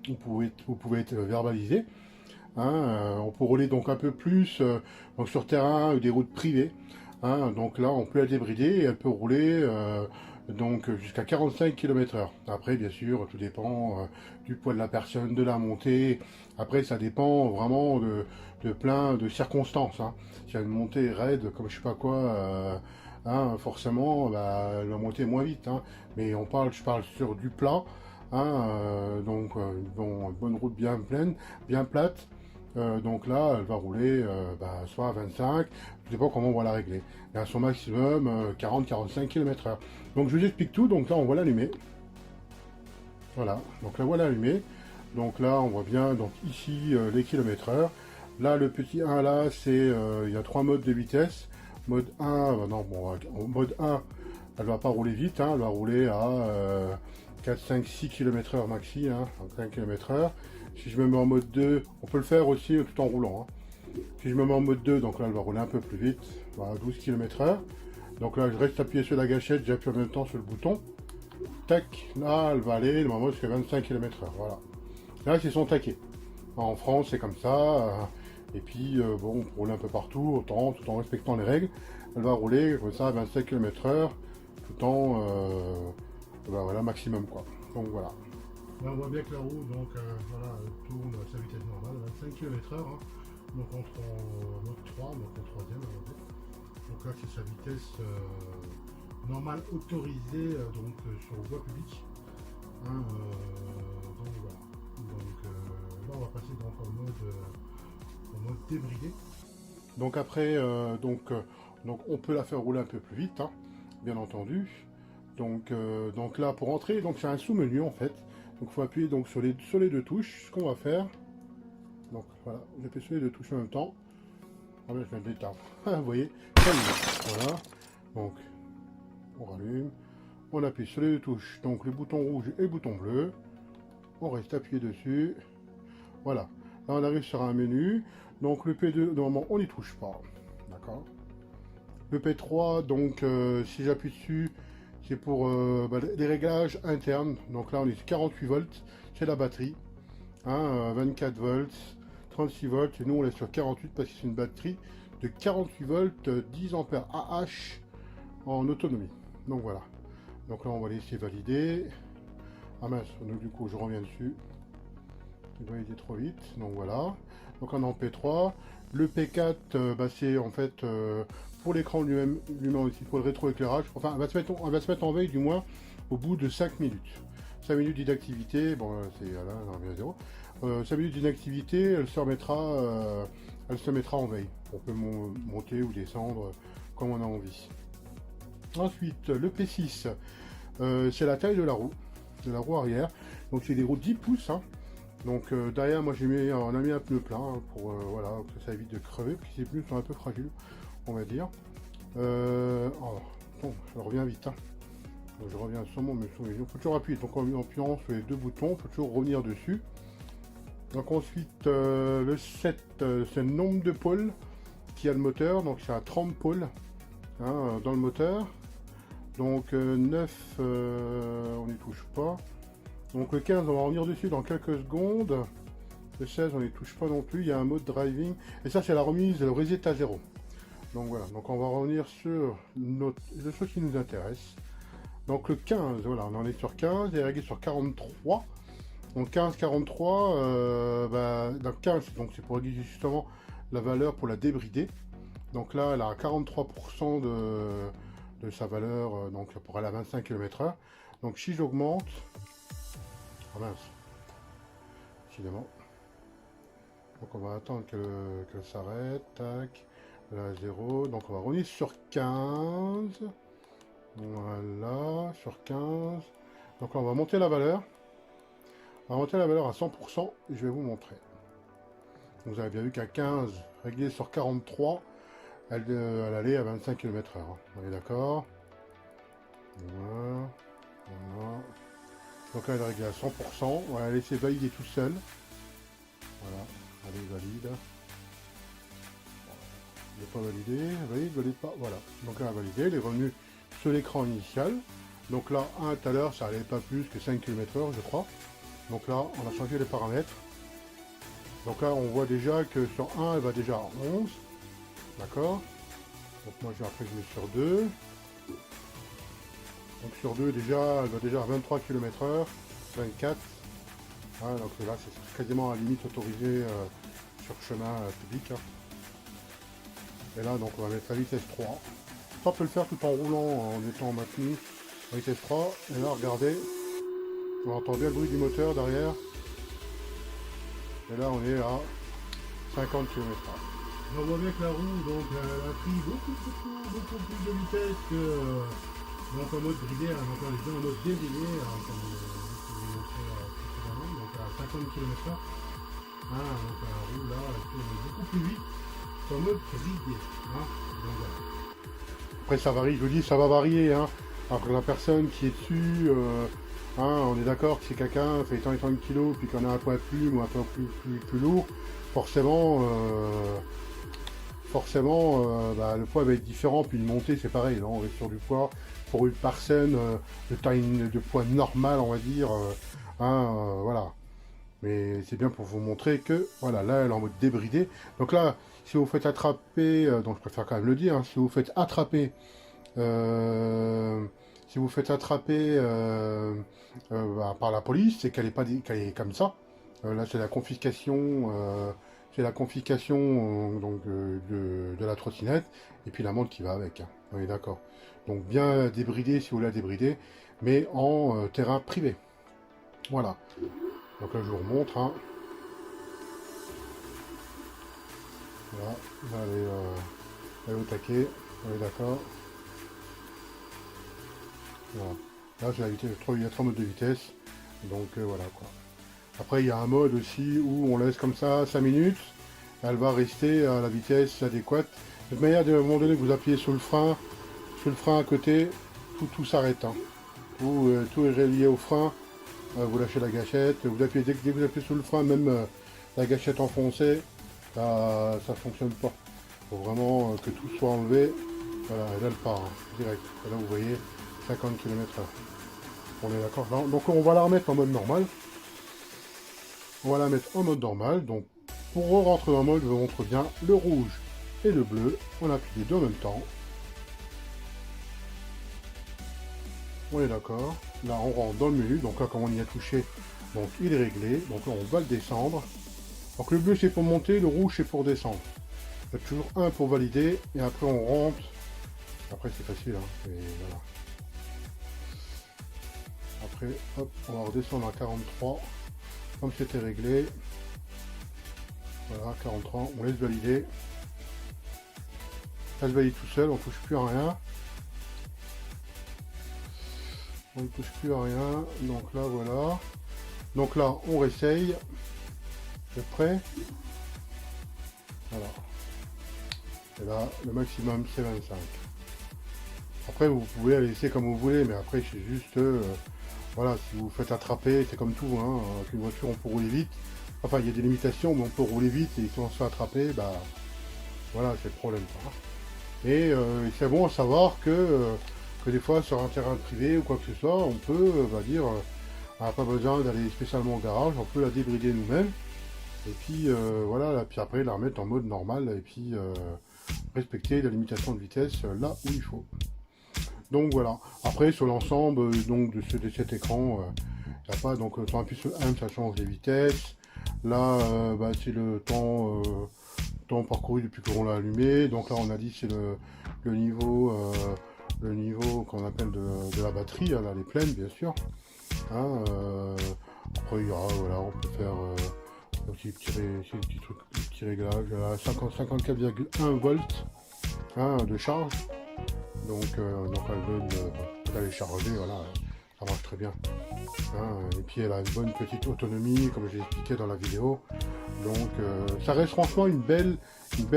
vous pouvez être verbalisé. Hein, on peut rouler donc un peu plus donc sur terrain ou des routes privées. Hein, donc là, on peut la débrider et elle peut rouler donc jusqu'à 45 km/h. Après, bien sûr, tout dépend du poids de la personne, de la montée. Après, ça dépend vraiment de plein de circonstances. Hein. S'il y a une montée raide, comme je sais pas quoi, hein, forcément, bah, elle va monter moins vite. Hein. Mais je parle sur du plat. Hein, donc une bonne route bien pleine, bien plate. Donc là, elle va rouler bah, soit à 25, je ne sais pas comment on va la régler. Et à son maximum, 40-45 km/h. Donc je vous explique tout, donc là on voit l'allumer. Voilà, donc la voilà allumée. Donc là on voit bien donc ici les kilomètres-heure. Là le petit 1 là, c'est il y a trois modes de vitesse. Mode 1, non bon, en mode 1, elle va pas rouler vite, hein, elle va rouler à 4, 5, 6 km/h maxi, hein, 5 km/h. Si je me mets en mode 2, on peut le faire aussi tout en roulant. Hein. Si je me mets en mode 2, donc là elle va rouler un peu plus vite, voilà, 12 km/h. Donc là je reste appuyé sur la gâchette, j'appuie en même temps sur le bouton. Tac, là elle va aller normalement jusqu'à 25 km/h. Voilà. Là c'est son taquet. En France c'est comme ça. Et puis bon, on peut rouler un peu partout, tout en respectant les règles. Elle va rouler comme ça à 25 km/h, tout en ben voilà, maximum quoi. Donc voilà. Là, on voit bien que la roue donc, voilà, tourne à sa vitesse normale, 25 km/h. Hein. Donc entre en mode 3, donc en troisième. Donc là, c'est sa vitesse normale autorisée sur voie publique. Hein, donc voilà. Donc là, on va passer donc en mode débridé. Donc après, donc on peut la faire rouler un peu plus vite, hein, bien entendu. Donc là, pour entrer, donc c'est un sous-menu en fait. Donc il faut appuyer donc sur les deux touches. Ce qu'on va faire, donc voilà, j'appuie sur les deux touches en même temps. Ah ben je viens de l'éteindre. Vous voyez, voilà. Donc on rallume, on appuie sur les deux touches, donc le bouton rouge et le bouton bleu. On reste appuyé dessus. Voilà. Là on arrive sur un menu. Donc le P2, normalement on n'y touche pas. D'accord. Le P3, donc si j'appuie dessus, c'est pour bah, les réglages internes. Donc là on est sur 48 volts, c'est la batterie. Hein, 24 volts, 36 volts, et nous on est sur 48 parce que c'est une batterie de 48 volts, 10 ampères AH en autonomie. Donc voilà. Donc là on va laisser valider. Ah mince, donc du coup je reviens dessus. Il doit aller trop vite. Donc voilà. Donc on est en P3. Le P4, bah, c'est en fait pour l'écran lui-même aussi, pour le rétroéclairage. Enfin, on va se mettre en veille du moins au bout de 5 minutes. 5 minutes d'inactivité, bon c'est là, on revient à 0. 5 minutes d'inactivité, elle se mettra en veille. On peut monter ou descendre comme on a envie. Ensuite, le P6, c'est la taille de la roue arrière. Donc c'est des roues 10 pouces. Hein. Donc derrière, moi on a mis un pneu plein hein, pour voilà, que ça évite de crever, parce que ces pneus sont un peu fragiles, on va dire. Oh, bon, je reviens vite. Hein. Donc, je reviens sur mon souris. Il faut toujours appuyer. Donc en appuyant sur les deux boutons, il faut toujours revenir dessus. Donc ensuite, le 7, c'est le nombre de pôles qui a le moteur. Donc c'est à 30 pôles hein, dans le moteur. Donc 9, on n'y touche pas. Donc le 15, on va revenir dessus dans quelques secondes. Le 16, on n'y touche pas non plus. Il y a un mode driving. Et ça, c'est la remise, le reset à 0. Donc voilà, donc on va revenir sur ce qui nous intéresse. Donc le 15, voilà, on en est sur 15 et réglé sur 43. Donc 15-43, bah, donc 15, donc c'est pour régler justement la valeur pour la débrider. Donc là, elle a 43% de sa valeur, donc pour aller à 25 km/h. Donc si j'augmente, oh mince, décidément. Donc on va attendre qu'elle s'arrête, tac, là 0. Donc on va revenir sur 15. Voilà, sur 15. Donc là, on va monter la valeur. On va monter la valeur à 100% et je vais vous montrer. Donc, vous avez bien vu qu'à 15, réglé sur 43, elle allait à 25 km/h. On est d'accord. Voilà. Voilà. Donc là, elle est réglée à 100%. On va la laisser valider tout seul. Voilà. Allez, valide. Il n'est pas validé. Valide pas. Voilà. Donc là, validé. Elle est revenue sur l'écran initial. Donc là, tout à l'heure, ça n'allait pas plus que 5 km/h, je crois. Donc là, on a changé les paramètres. Donc là, on voit déjà que sur 1, elle va déjà à 11. D'accord. Donc moi, après, je mets sur 2. Donc sur 2, déjà, elle va déjà à 23 km/h. 24. Hein, donc là, c'est quasiment à la limite autorisée sur chemin public. Hein. Et là, donc, on va mettre la vitesse 3. Ça, on peut le faire tout en roulant, en étant maintenu. La vitesse 3. Et là, regardez. On entend bien le bruit du moteur derrière. Et là, on est à 50 km/h. On voit bien que la roue, donc, elle a pris beaucoup plus de vitesse que donc en mode bridé, donc on est bien en mode débridé, comme je vous l'ai montré précédemment, donc à 50 km/h. Hein, donc la roue là, elle tourne beaucoup plus vite qu'en mode bridé. Hein, donc, voilà. Après ça varie, je vous dis, ça va varier. Hein. Après la personne qui est dessus, hein, on est d'accord que si quelqu'un fait tant et tant de kilos, puis qu'on a un poids de plume ou un poids plus lourd, forcément, bah, le poids va être différent, puis une montée c'est pareil, là, on est sur du poids pour une personne de taille de poids normal, on va dire, hein, voilà. Mais c'est bien pour vous montrer que, voilà, là elle est en mode débridé. Donc là, si vous faites attraper, donc je préfère quand même le dire, hein, si vous faites attraper, bah, par la police, c'est qu'elle est pas qu'elle est comme ça. Là c'est la confiscation. Donc, de la trottinette et puis l'amende qui va avec. Hein. On est d'accord. Donc bien débridé si vous la débridez, mais en terrain privé. Voilà. Donc là je vous remontre. Hein. Voilà. Là, elle est au taquet. On est d'accord. Voilà. Là j'ai la vitesse, il y a 3 modes de vitesse. Donc voilà quoi. Après, il y a un mode aussi où on laisse comme ça 5 minutes. Elle va rester à la vitesse adéquate. De toute manière, à un moment donné, vous appuyez sur le frein à côté, tout s'arrête. Hein. Tout est relié au frein. Vous lâchez la gâchette. Vous appuyez, dès que vous appuyez sur le frein, même la gâchette enfoncée, ça ne fonctionne pas. Il faut vraiment que tout soit enlevé. Voilà, et là, elle part, hein, direct. Et là, vous voyez, 50 km/h. On est d'accord. Donc, on va la remettre en mode normal. On va la mettre en mode normal, donc pour rentrer en mode, je vous montre bien le rouge et le bleu. On appuie les deux en même temps. On est d'accord. Là, on rentre dans le menu. Donc là, comme on y a touché, donc il est réglé. Donc là, on va le descendre. Donc le bleu, c'est pour monter, le rouge, c'est pour descendre. Faites toujours un pour valider et après on rentre. Après, c'est facile. Hein, et voilà. Après, hop, on va redescendre à 43. Comme c'était réglé, voilà, 43, on laisse valider. Ça se valide tout seul, on ne touche plus à rien. On ne touche plus à rien, donc là, voilà. Donc là, on réessaye. C'est prêt. Voilà. Et là, le maximum, c'est 25. Après, vous pouvez la laisser comme vous voulez, mais après, c'est juste... voilà, si vous faites attraper, c'est comme tout, hein, avec une voiture on peut rouler vite. Enfin, il y a des limitations, mais on peut rouler vite et si on se fait attraper, bah voilà, c'est le problème. Quoi. Et c'est bon à savoir que des fois sur un terrain privé ou quoi que ce soit, on peut, on va dire, on n'a pas besoin d'aller spécialement au garage, on peut la débrider nous-mêmes. Et puis voilà, puis après la remettre en mode normal et puis respecter la limitation de vitesse là où il faut. Donc voilà. Après sur l'ensemble donc de cet écran, il n'y a pas donc quand on appuie sur M, ça change les vitesses. Là, bah, c'est le temps parcouru depuis qu'on l'a allumé. Donc là, on a dit c'est le niveau qu'on appelle de la batterie. Là, elle est pleine, bien sûr. Hein, après, il y aura, voilà, on peut faire aussi petit réglage à 54,1 volts hein, de charge. Donc elle est chargée, voilà, ça marche très bien. Hein, et puis elle a une bonne petite autonomie, comme j'ai expliqué dans la vidéo. Donc ça reste franchement une belle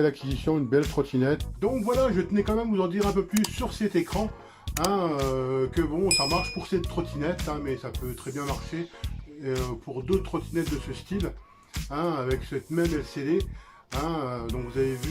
acquisition, une belle trottinette. Donc voilà, je tenais quand même vous en dire un peu plus sur cet écran. Hein, que bon, ça marche pour cette trottinette, hein, mais ça peut très bien marcher pour d'autres trottinettes de ce style, hein, avec cette même LCD. Hein, donc vous avez vu.